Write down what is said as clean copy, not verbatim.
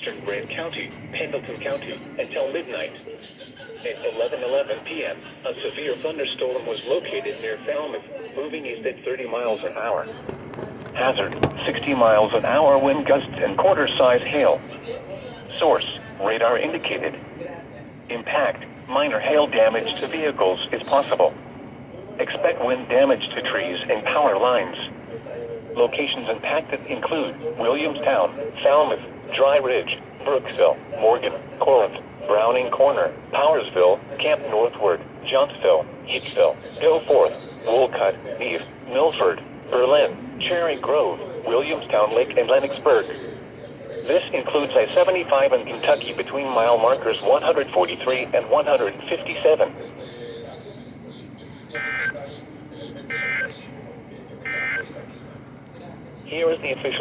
western Grant County, Pendleton County, until midnight. At 11:11 p.m., a severe thunderstorm was located near Falmouth, moving east at 30 miles an hour. Hazard, 60 miles an hour wind gusts and quarter-size hail. Source, radar indicated. Impact, minor hail damage to vehicles is possible. Expect wind damage to trees and power lines. Locations impacted include Williamstown, Falmouth, Dry Ridge, Brooksville, Morgan, Corinth, Browning Corner, Powersville, Camp Northward, Johnsville, Heathville, Goforth, Woolcut, Neath, Milford, Berlin, Cherry Grove, Williamstown Lake and Lennoxburg. This includes I-75 in Kentucky between mile markers 143 and 157. Here is the official